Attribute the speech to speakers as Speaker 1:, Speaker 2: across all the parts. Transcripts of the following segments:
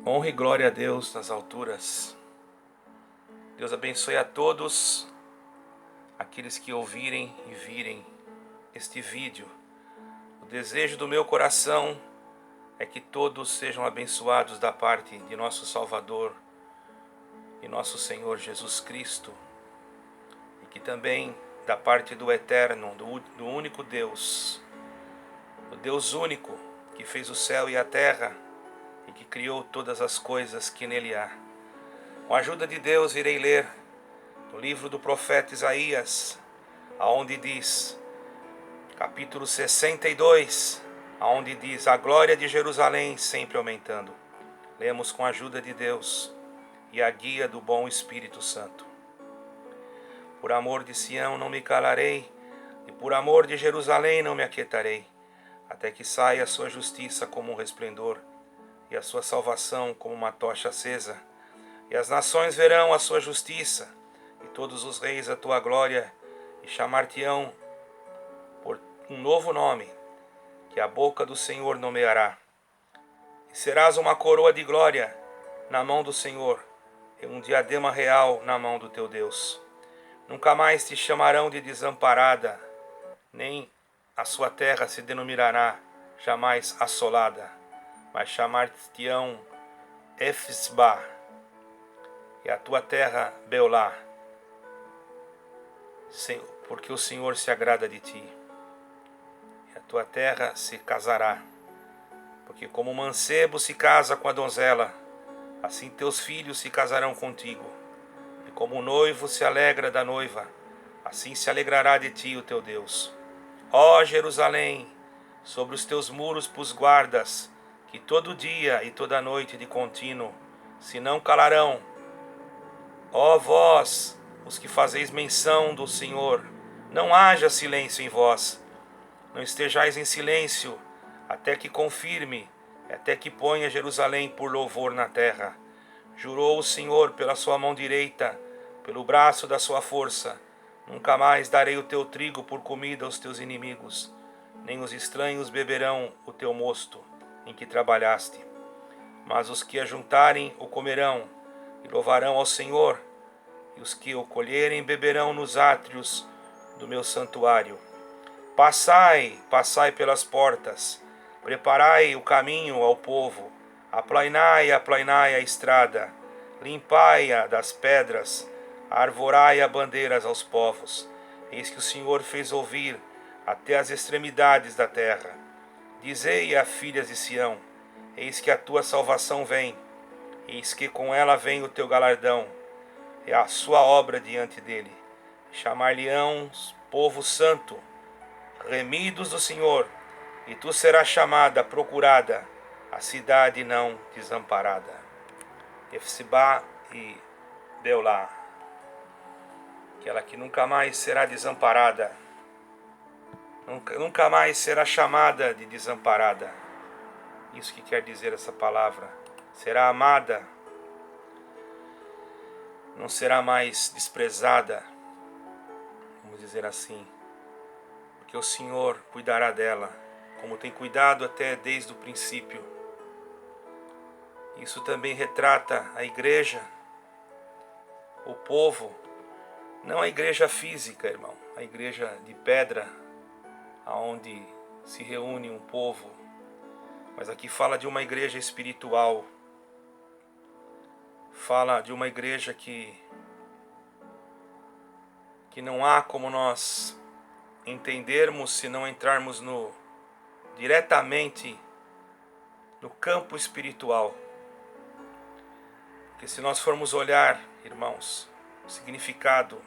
Speaker 1: Honra e glória a Deus nas alturas. Deus abençoe a todos aqueles que ouvirem e virem este vídeo. O desejo do meu coração é que todos sejam abençoados da parte de nosso Salvador e nosso Senhor Jesus Cristo, e que também da parte do Eterno, do único Deus, o Deus único que fez o céu e a terra e que criou todas as coisas que nele há. Com a ajuda de Deus irei ler no livro do profeta Isaías, aonde diz, capítulo 62, aonde diz: a glória de Jerusalém sempre aumentando. Lemos com a ajuda de Deus e a guia do bom Espírito Santo. Por amor de Sião não me calarei, e por amor de Jerusalém não me aquietarei, até que saia a sua justiça como um resplendor, e a sua salvação como uma tocha acesa. E as nações verão a sua justiça, e todos os reis a tua glória, e chamar-te-ão por um novo nome, que a boca do Senhor nomeará. E serás uma coroa de glória na mão do Senhor, e um diadema real na mão do teu Deus. Nunca mais te chamarão de desamparada, nem a sua terra se denominará jamais assolada, mas chamar-te-ão Efsbá, e a tua terra Beolá, porque o Senhor se agrada de ti. E a tua terra se casará, porque como o mancebo se casa com a donzela, assim teus filhos se casarão contigo. E como o noivo se alegra da noiva, assim se alegrará de ti o teu Deus. Ó Jerusalém, sobre os teus muros pus guardas, que todo dia e toda noite de contínuo se não calarão. Ó vós, os que fazeis menção do Senhor, não haja silêncio em vós. Não estejais em silêncio, até que confirme, até que ponha Jerusalém por louvor na terra. Jurou o Senhor pela sua mão direita, pelo braço da sua força: nunca mais darei o teu trigo por comida aos teus inimigos, nem os estranhos beberão o teu mosto em que trabalhaste. Mas os que ajuntarem o comerão, e louvarão ao Senhor, e os que o colherem beberão nos átrios do meu santuário. Passai, passai pelas portas, preparai o caminho ao povo, aplainai a estrada, limpai-a das pedras, arvorai-a bandeiras aos povos. Eis que o Senhor fez ouvir até as extremidades da terra. Dizei a filhas de Sião: eis que a tua salvação vem, eis que com ela vem o teu galardão, é a sua obra diante dele. Chamar-lhe-ão povo santo, remidos do Senhor, e tu serás chamada, procurada, a cidade não desamparada. Efsibá e Beolá, aquela que nunca mais será desamparada, nunca mais será chamada de desamparada. Isso que quer dizer essa palavra. Será amada, não será mais desprezada, vamos dizer assim, porque o Senhor cuidará dela, como tem cuidado até desde o princípio. Isso também retrata a igreja, o povo, não a igreja física, irmão, a igreja de pedra, aonde se reúne um povo, mas aqui fala de uma igreja espiritual. Fala de uma igreja que não há como nós entendermos se não entrarmos diretamente no campo espiritual. Porque se nós formos olhar, irmãos, o significado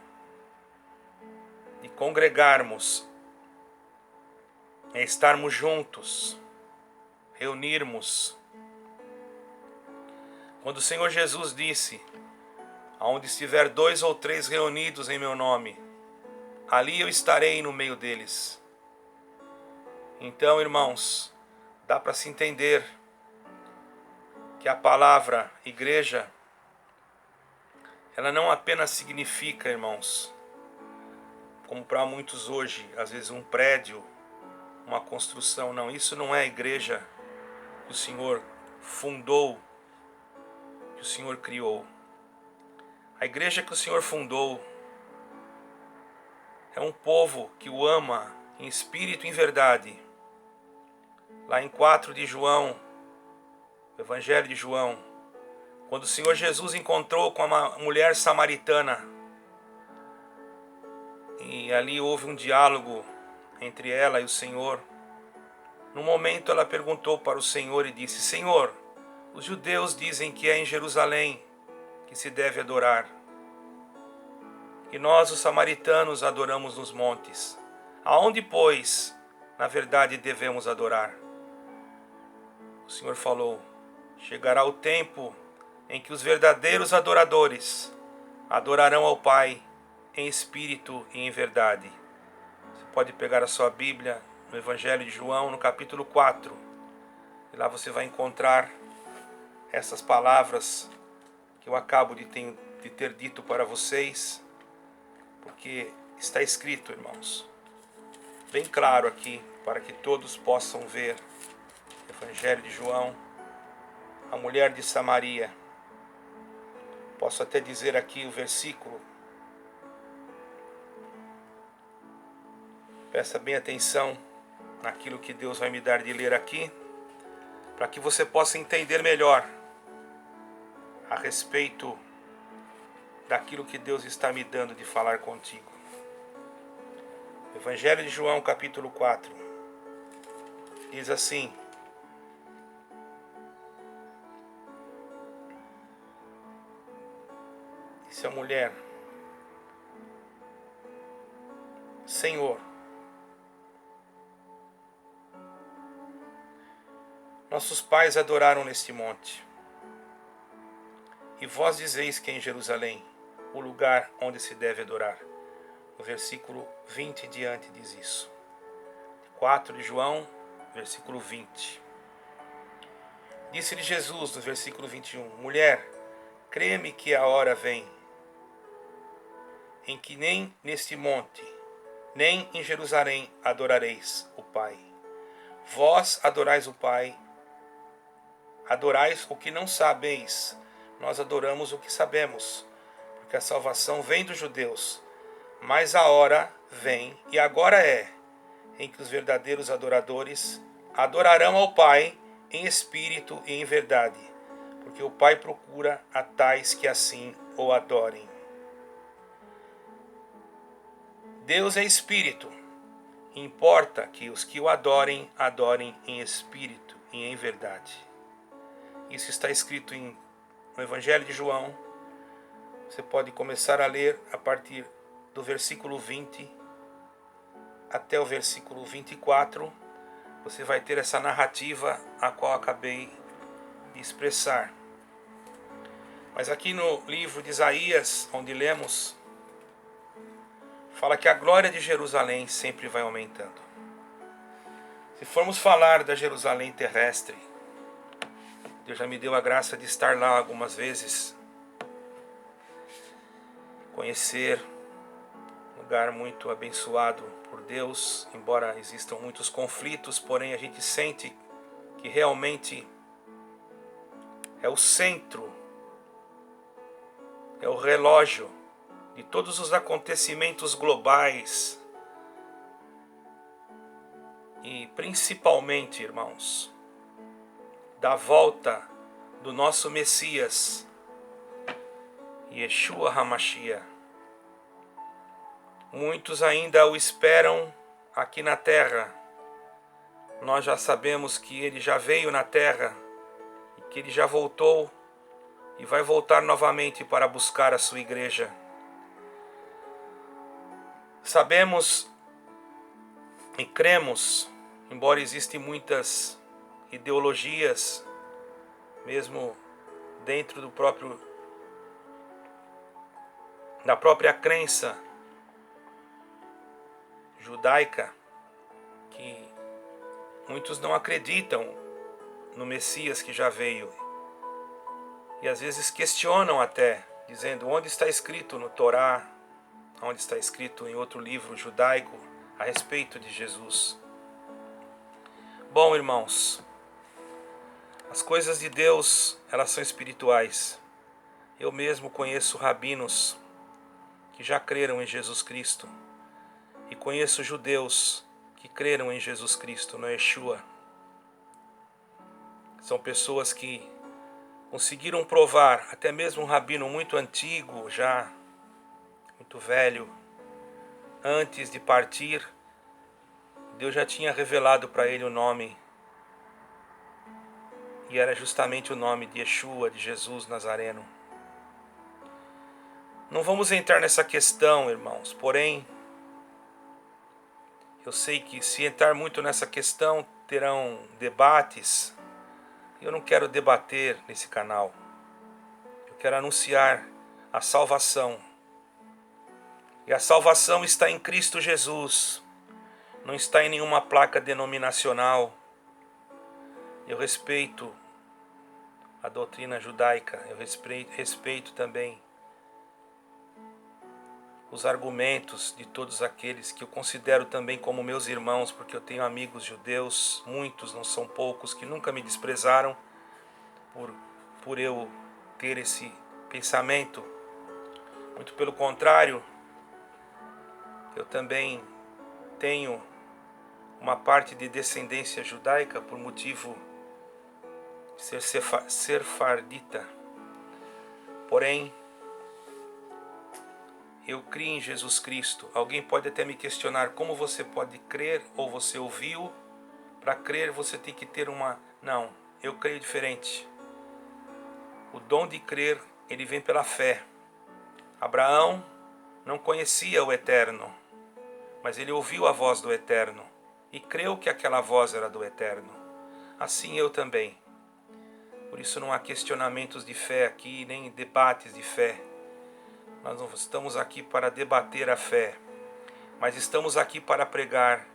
Speaker 1: de congregarmos é estarmos juntos, reunirmos. Quando o Senhor Jesus disse: aonde estiver 2 ou 3 reunidos em meu nome, ali eu estarei no meio deles. Então, irmãos, dá para se entender que a palavra igreja, ela não apenas significa, irmãos, como para muitos hoje, às vezes um prédio, uma construção. Não, isso não é a igreja que o Senhor fundou o Senhor criou. A igreja que o Senhor fundou é um povo que o ama em espírito e em verdade. Lá em 4 de João, Evangelho de João, quando o Senhor Jesus encontrou com uma mulher samaritana, e ali houve um diálogo entre ela e o Senhor. No momento ela perguntou para o Senhor e disse: Senhor, os judeus dizem que é em Jerusalém que se deve adorar, e nós os samaritanos adoramos nos montes. Aonde, pois, na verdade devemos adorar? O Senhor falou: chegará o tempo em que os verdadeiros adoradores adorarão ao Pai em espírito e em verdade. Você pode pegar a sua Bíblia no Evangelho de João, no capítulo 4. E lá você vai encontrar essas palavras que eu acabo de ter dito para vocês, porque está escrito, irmãos, bem claro aqui, para que todos possam ver. Evangelho de João, a mulher de Samaria. Posso até dizer aqui o versículo. Presta bem atenção naquilo que Deus vai me dar de ler aqui, para que você possa entender melhor a respeito daquilo que Deus está me dando de falar contigo. Evangelho de João, capítulo 4. Diz assim: disse a mulher: Senhor, nossos pais adoraram neste monte, e vós dizeis que é em Jerusalém o lugar onde se deve adorar. O versículo 20 em diante diz isso. 4 de João, versículo 20. Disse-lhe Jesus, no versículo 21, mulher, crê-me que a hora vem, em que nem neste monte, nem em Jerusalém adorareis o Pai. Vós adorais o Pai, adorais o que não sabeis, nós adoramos o que sabemos, porque a salvação vem dos judeus. Mas a hora vem, e agora é, em que os verdadeiros adoradores adorarão ao Pai em espírito e em verdade, porque o Pai procura a tais que assim o adorem. Deus é espírito, e importa que os que o adorem, adorem em espírito e em verdade. Isso está escrito no Evangelho de João. Você pode começar a ler a partir do versículo 20 até o versículo 24. Você vai ter essa narrativa a qual acabei de expressar. Mas aqui no livro de Isaías, onde lemos, fala que a glória de Jerusalém sempre vai aumentando. Se formos falar da Jerusalém terrestre, Deus já me deu a graça de estar lá algumas vezes, conhecer um lugar muito abençoado por Deus, embora existam muitos conflitos, porém a gente sente que realmente é o centro, é o relógio de todos os acontecimentos globais e principalmente, irmãos, da volta do nosso Messias, Yeshua HaMashiach. Muitos ainda o esperam aqui na terra. Nós já sabemos que ele já veio na terra e que ele já voltou e vai voltar novamente para buscar a sua igreja. Sabemos e cremos, embora existem muitas ideologias, mesmo dentro da própria crença judaica, que muitos não acreditam no Messias que já veio. E às vezes questionam até, dizendo onde está escrito no Torá, onde está escrito em outro livro judaico a respeito de Jesus. Bom, irmãos, as coisas de Deus, elas são espirituais. Eu mesmo conheço rabinos que já creram em Jesus Cristo. E conheço judeus que creram em Jesus Cristo, no Yeshua. São pessoas que conseguiram provar, até mesmo um rabino muito antigo, já muito velho, antes de partir, Deus já tinha revelado para ele o nome. E era justamente o nome de Yeshua, de Jesus Nazareno. Não vamos entrar nessa questão, irmãos, porém, eu sei que se entrar muito nessa questão, terão debates. Eu não quero debater nesse canal. Eu quero anunciar a salvação. E a salvação está em Cristo Jesus. Não está em nenhuma placa denominacional. Eu respeito a doutrina judaica. Eu respeito também os argumentos de todos aqueles que eu considero também como meus irmãos, porque eu tenho amigos judeus, muitos, não são poucos, que nunca me desprezaram por eu ter esse pensamento. Muito pelo contrário, eu também tenho uma parte de descendência judaica por motivo de ser sefardita. Porém, eu criei em Jesus Cristo. Alguém pode até me questionar como você pode crer, ou você ouviu. Para crer você tem que ter uma... Não, eu creio diferente. O dom de crer, ele vem pela fé. Abraão não conhecia o Eterno, mas ele ouviu a voz do Eterno e creu que aquela voz era do Eterno. Assim eu também. Por isso não há questionamentos de fé aqui, nem debates de fé. Nós não estamos aqui para debater a fé, mas estamos aqui para pregar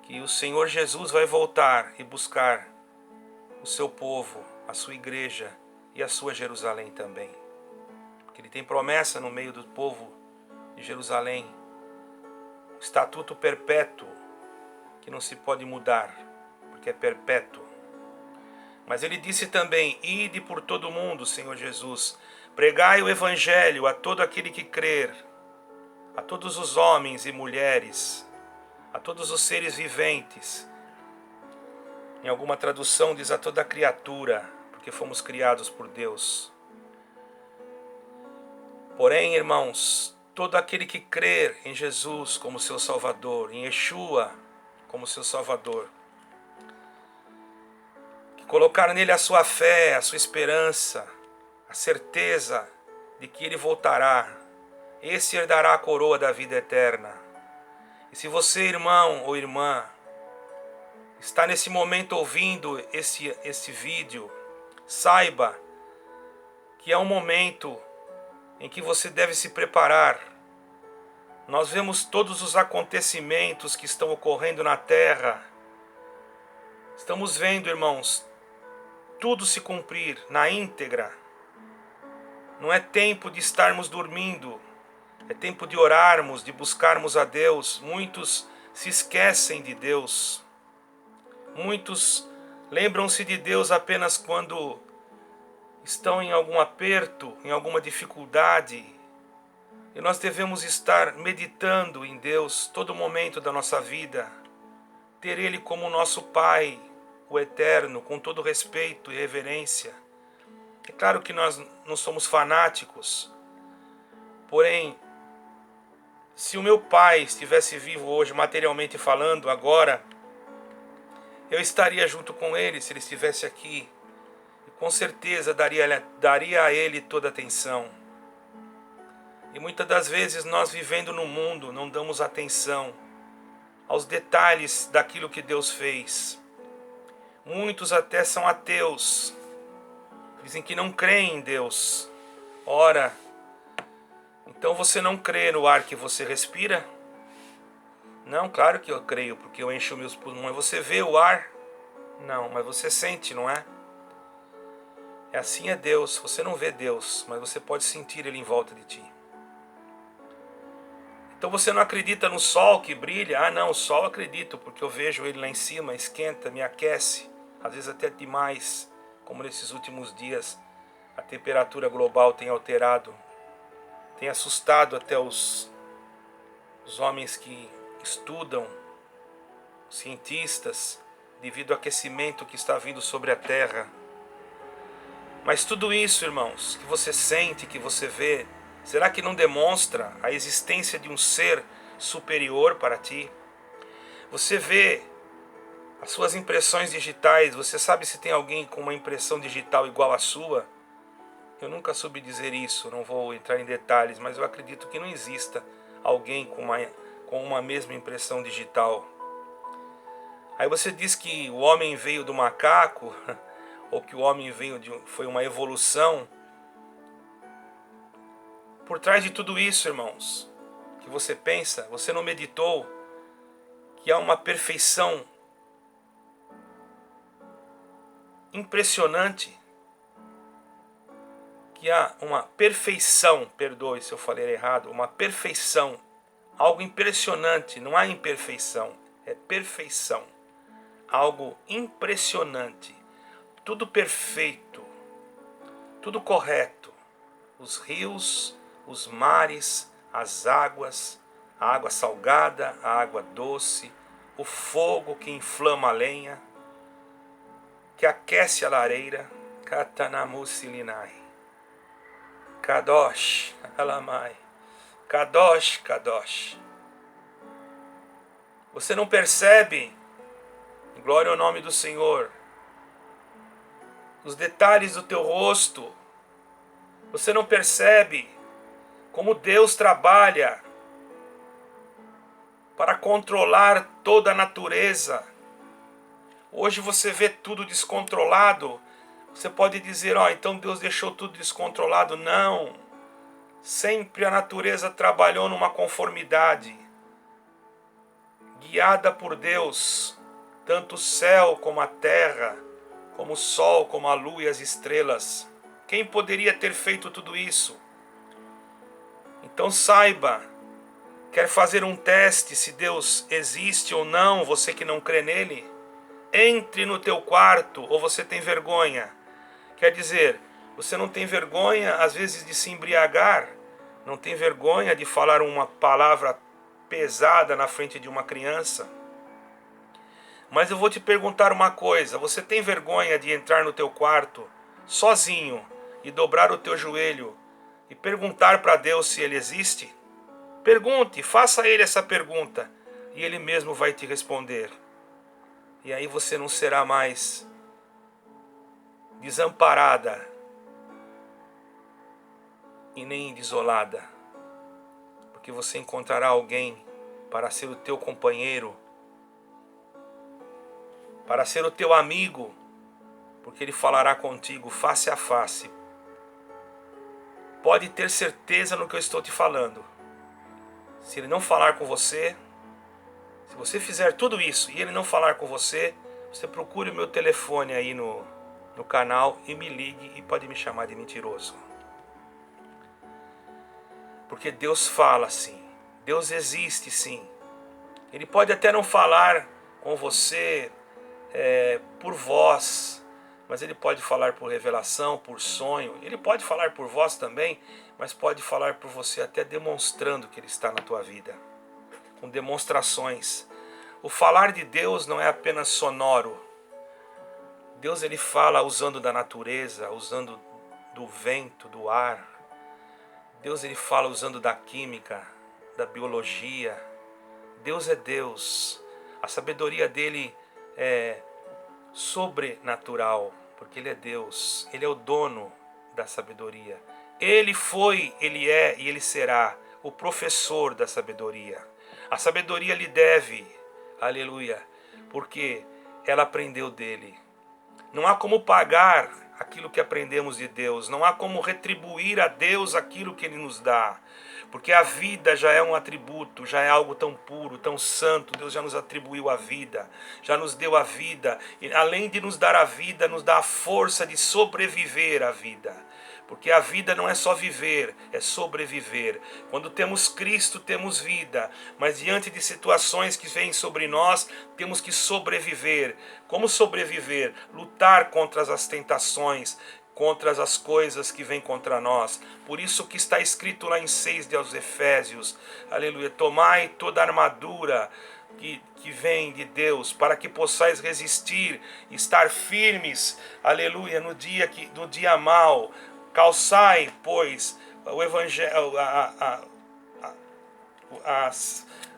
Speaker 1: que o Senhor Jesus vai voltar e buscar o seu povo, a sua igreja e a sua Jerusalém também. Porque Ele tem promessa no meio do povo de Jerusalém, um estatuto perpétuo que não se pode mudar, porque é perpétuo. Mas Ele disse também: ide por todo o mundo, Senhor Jesus, pregai o Evangelho a todo aquele que crer, a todos os homens e mulheres, a todos os seres viventes. Em alguma tradução diz a toda criatura, porque fomos criados por Deus. Porém, irmãos, todo aquele que crer em Jesus como seu Salvador, em Yeshua como seu Salvador, que colocar nele a sua fé, a sua esperança, a certeza de que Ele voltará, esse herdará a coroa da vida eterna. E se você, irmão ou irmã, está nesse momento ouvindo esse vídeo, saiba que é um momento em que você deve se preparar. Nós vemos todos os acontecimentos que estão ocorrendo na terra. Estamos vendo, irmãos, tudo se cumprir na íntegra. Não é tempo de estarmos dormindo, é tempo de orarmos, de buscarmos a Deus. Muitos se esquecem de Deus. Muitos lembram-se de Deus apenas quando estão em algum aperto, em alguma dificuldade. E nós devemos estar meditando em Deus todo momento da nossa vida. Ter Ele como nosso Pai, o Eterno, com todo respeito e reverência. É claro que nós não somos fanáticos, porém, se o meu pai estivesse vivo hoje, materialmente falando, agora, eu estaria junto com ele se ele estivesse aqui. E com certeza daria a ele toda a atenção. E muitas das vezes nós, vivendo no mundo, não damos atenção aos detalhes daquilo que Deus fez. Muitos até são ateus. Dizem que não creem em Deus. Ora, então você não crê no ar que você respira? Não, claro que eu creio, porque eu encho meus pulmões. Você vê o ar? Não, mas você sente, não é? É assim é Deus. Você não vê Deus, mas você pode sentir Ele em volta de ti. Então você não acredita no sol que brilha? Ah não, o sol eu acredito, porque eu vejo ele lá em cima, esquenta, me aquece, às vezes até demais, como nesses últimos dias a temperatura global tem alterado, tem assustado até os homens que estudam, cientistas, devido ao aquecimento que está vindo sobre a Terra. Mas tudo isso, irmãos, que você sente, que você vê, será que não demonstra a existência de um ser superior para ti? Você vê as suas impressões digitais, você sabe se tem alguém com uma impressão digital igual à sua? Eu nunca soube dizer isso, não vou entrar em detalhes, mas eu acredito que não exista alguém com uma mesma impressão digital. Aí você diz que o homem veio do macaco, ou que o homem foi uma evolução. Por trás de tudo isso, irmãos, que você pensa, você não meditou que há uma perfeição impressionante, que há uma perfeição, perdoe se eu falei errado, uma perfeição, algo impressionante, não há imperfeição, é perfeição, algo impressionante, tudo perfeito, tudo correto, os rios, os mares, as águas, a água salgada, a água doce, o fogo que inflama a lenha, que aquece a lareira, Katanamusilinai, Kadosh, Alamai, Kadosh, Kadosh. Você não percebe, glória ao nome do Senhor, os detalhes do teu rosto. Você não percebe como Deus trabalha para controlar toda a natureza. Hoje você vê tudo descontrolado. Você pode dizer, então Deus deixou tudo descontrolado. Não. Sempre a natureza trabalhou numa conformidade. Guiada por Deus. Tanto o céu como a terra, como o sol, como a lua e as estrelas. Quem poderia ter feito tudo isso? Então saiba, quer fazer um teste se Deus existe ou não, você que não crê nele? Entre no teu quarto, ou você tem vergonha? Quer dizer, você não tem vergonha às vezes de se embriagar, não tem vergonha de falar uma palavra pesada na frente de uma criança. Mas eu vou te perguntar uma coisa, você tem vergonha de entrar no teu quarto sozinho e dobrar o teu joelho e perguntar para Deus se ele existe? Pergunte, faça a ele essa pergunta e ele mesmo vai te responder. E aí você não será mais desamparada e nem desolada, porque você encontrará alguém para ser o teu companheiro, para ser o teu amigo, porque ele falará contigo face a face. Pode ter certeza no que eu estou te falando. Se ele não falar com você, se você fizer tudo isso e ele não falar com você, você procure o meu telefone aí no canal e me ligue e pode me chamar de mentiroso. Porque Deus fala sim, Deus existe sim. Ele pode até não falar com você por voz, mas ele pode falar por revelação, por sonho. Ele pode falar por voz também, mas pode falar por você até demonstrando que ele está na tua vida, com demonstrações. O falar de Deus não é apenas sonoro. Deus ele fala usando da natureza, usando do vento, do ar. Deus ele fala usando da química, da biologia. Deus é Deus. A sabedoria dele é sobrenatural, porque ele é Deus. Ele é o dono da sabedoria. Ele foi, ele é e ele será o professor da sabedoria. A sabedoria lhe deve, aleluia, porque ela aprendeu dele. Não há como pagar aquilo que aprendemos de Deus. Não há como retribuir a Deus aquilo que ele nos dá. Porque a vida já é um atributo, já é algo tão puro, tão santo. Deus já nos atribuiu a vida, já nos deu a vida. E além de nos dar a vida, nos dá a força de sobreviver à vida. Porque a vida não é só viver, é sobreviver. Quando temos Cristo, temos vida. Mas diante de situações que vêm sobre nós, temos que sobreviver. Como sobreviver? Lutar contra as tentações, contra as coisas que vêm contra nós. Por isso que está escrito lá em 6 de aos Efésios, aleluia, tomai toda a armadura que vem de Deus, para que possais resistir, estar firmes, aleluia, no dia mau. Calçai, pois, o evangelho,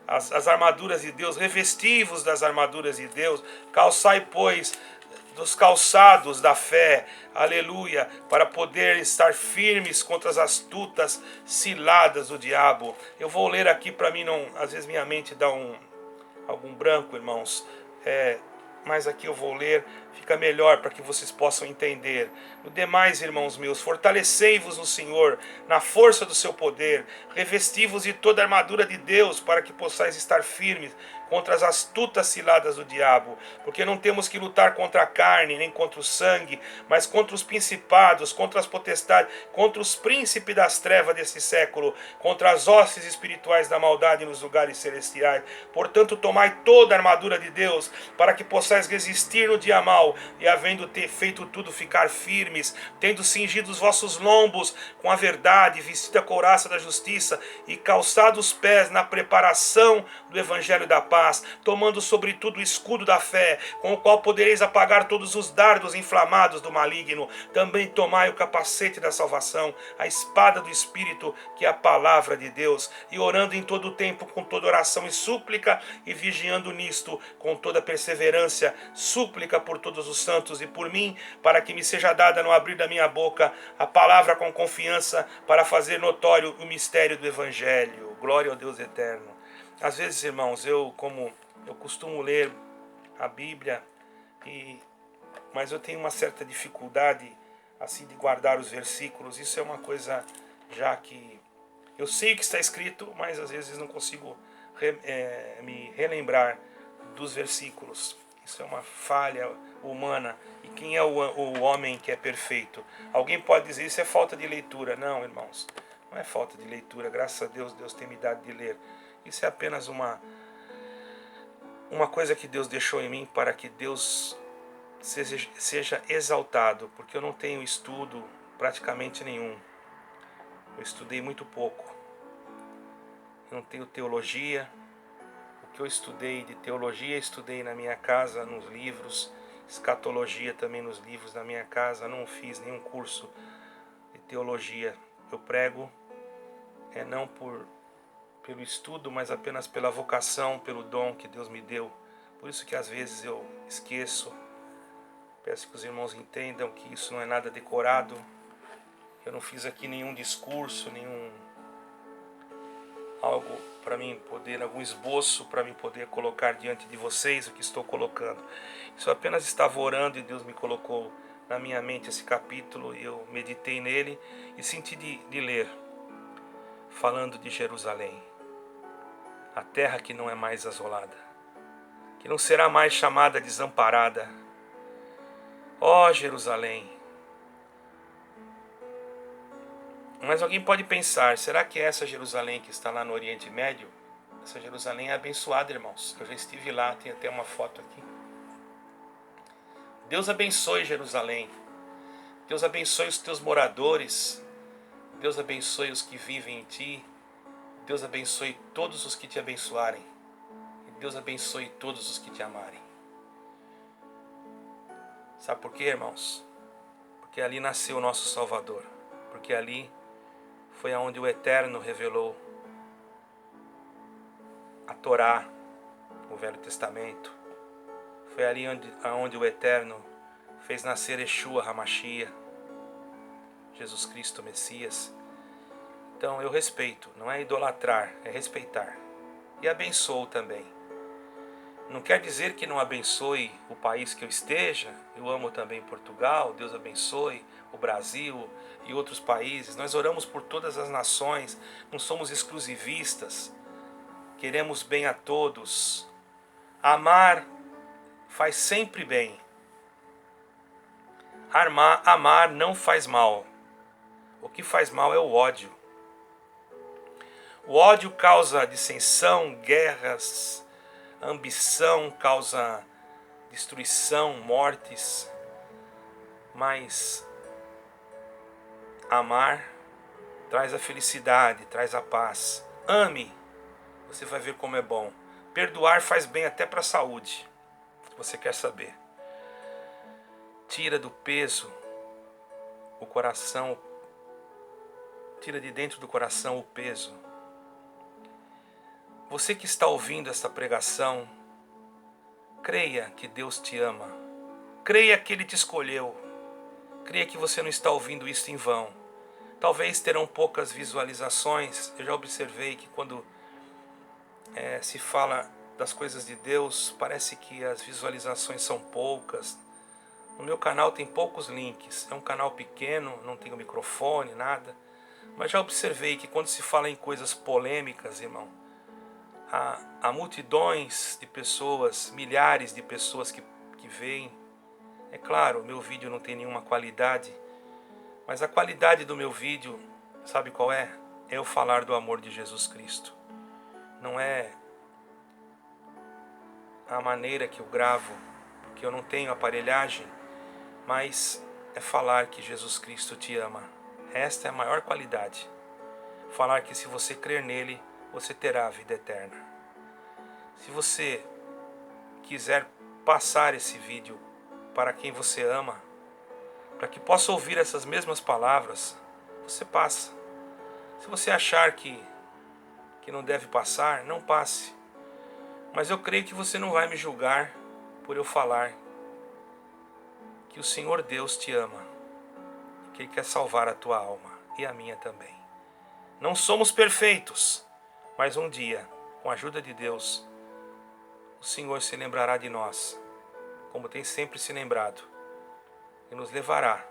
Speaker 1: as armaduras de Deus, revestivos das armaduras de Deus, calçai, pois, dos calçados da fé, aleluia, para poder estar firmes contra as astutas ciladas do diabo. Eu vou ler aqui para mim, não, às vezes minha mente dá algum branco, irmãos, mas aqui eu vou ler, fica melhor para que vocês possam entender. No demais, irmãos meus, fortalecei-vos no Senhor, na força do seu poder, revesti-vos de toda a armadura de Deus, para que possais estar firmes contra as astutas ciladas do diabo, porque não temos que lutar contra a carne, nem contra o sangue, mas contra os principados, contra as potestades, contra os príncipes das trevas desse século, contra as hostes espirituais da maldade nos lugares celestiais. Portanto, tomai toda a armadura de Deus, para que possais resistir no dia mau, e havendo feito tudo, ficar firmes, tendo cingido os vossos lombos com a verdade, vestida a couraça da justiça, e calçado os pés na preparação do evangelho da paz, tomando sobretudo o escudo da fé, com o qual podereis apagar todos os dardos inflamados do maligno. Também tomai o capacete da salvação, a espada do Espírito, que é a palavra de Deus, e orando em todo o tempo com toda oração e súplica, e vigiando nisto com toda perseverança, súplica por todos os santos e por mim, para que me seja dada no abrir da minha boca a palavra com confiança, para fazer notório o mistério do Evangelho. Glória ao Deus eterno. Às vezes, irmãos, eu costumo ler a Bíblia, mas eu tenho uma certa dificuldade assim de guardar os versículos. Isso é uma coisa já que eu sei o que está escrito, mas às vezes não consigo me relembrar dos versículos. Isso é uma falha humana. E quem é o homem que é perfeito? Alguém pode dizer isso é falta de leitura. Não, irmãos, não é falta de leitura. Graças a Deus, Deus tem me dado de ler. Isso é apenas uma coisa que Deus deixou em mim para que Deus seja exaltado, porque eu não tenho estudo praticamente nenhum. Eu estudei muito pouco. Eu não tenho teologia. O que eu estudei de teologia, estudei na minha casa, nos livros. Escatologia também nos livros da minha casa. Não fiz nenhum curso de teologia. Eu prego não pelo estudo, mas apenas pela vocação, pelo dom que Deus me deu. Por isso que às vezes eu esqueço. Peço que os irmãos entendam que isso não é nada decorado. Eu não fiz aqui nenhum discurso, algo para mim poder, algum esboço para mim poder colocar diante de vocês o que estou colocando. Isso apenas estava orando e Deus me colocou na minha mente esse capítulo e eu meditei nele e senti de ler, falando de Jerusalém. A terra que não é mais asolada, que não será mais chamada desamparada. Ó Jerusalém! Mas alguém pode pensar, será que essa Jerusalém que está lá no Oriente Médio, essa Jerusalém é abençoada, irmãos? Eu já estive lá, tem até uma foto aqui. Deus abençoe Jerusalém. Deus abençoe os teus moradores. Deus abençoe os que vivem em ti. Deus abençoe todos os que te abençoarem. E Deus abençoe todos os que te amarem. Sabe por quê, irmãos? Porque ali nasceu o nosso Salvador. Porque ali foi aonde o Eterno revelou a Torá, o Velho Testamento. Foi ali onde o Eterno fez nascer Yeshua HaMashiach, Jesus Cristo Messias. Então eu respeito, não é idolatrar, é respeitar. E abençoo também. Não quer dizer que não abençoe o país que eu esteja. Eu amo também Portugal, Deus abençoe o Brasil e outros países. Nós oramos por todas as nações, não somos exclusivistas. Queremos bem a todos. Amar faz sempre bem. Amar não faz mal. O que faz mal é o ódio. O ódio causa dissensão, guerras, ambição, causa destruição, mortes. Mas Amar traz a felicidade, traz a paz. Ame, você vai ver como é bom. Perdoar faz bem até para a saúde, se você quer saber. Tira do peso o coração, tira de dentro do coração o peso. Você que está ouvindo esta pregação, creia que Deus te ama. Creia que Ele te escolheu. Creia que você não está ouvindo isso em vão. Talvez terão poucas visualizações. Eu já observei que quando se fala das coisas de Deus, parece que as visualizações são poucas. No meu canal tem poucos links. É um canal pequeno, não tenho microfone, nada. Mas já observei que quando se fala em coisas polêmicas, irmão, há multidões de pessoas, milhares de pessoas que veem. É claro, o meu vídeo não tem nenhuma qualidade, mas a qualidade do meu vídeo, sabe qual é? É eu falar do amor de Jesus Cristo. Não é a maneira que eu gravo, porque eu não tenho aparelhagem, mas é falar que Jesus Cristo te ama. Esta é a maior qualidade. Falar que se você crer nele, você terá a vida eterna. Se você quiser passar esse vídeo para quem você ama, para que possa ouvir essas mesmas palavras, você passa. Se você achar que não deve passar, não passe. Mas eu creio que você não vai me julgar por eu falar que o Senhor Deus te ama, que Ele quer salvar a tua alma e a minha também. Não somos perfeitos, mas um dia, com a ajuda de Deus, o Senhor se lembrará de nós, como tem sempre se lembrado, e nos levará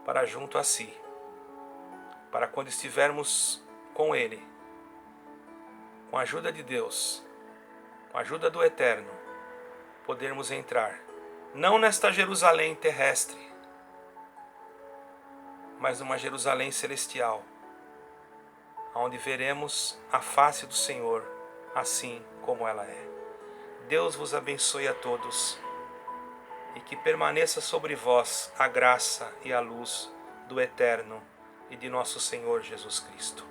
Speaker 1: para junto a si, para quando estivermos com Ele, com a ajuda de Deus, com a ajuda do Eterno, podermos entrar, não nesta Jerusalém terrestre, mas numa Jerusalém celestial, onde veremos a face do Senhor, assim como ela é. Deus vos abençoe a todos, e que permaneça sobre vós a graça e a luz do Eterno e de nosso Senhor Jesus Cristo.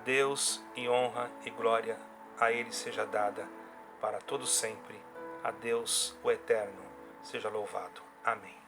Speaker 1: Deus e honra e glória a Ele seja dada para todo sempre. A Deus, o Eterno, seja louvado. Amém.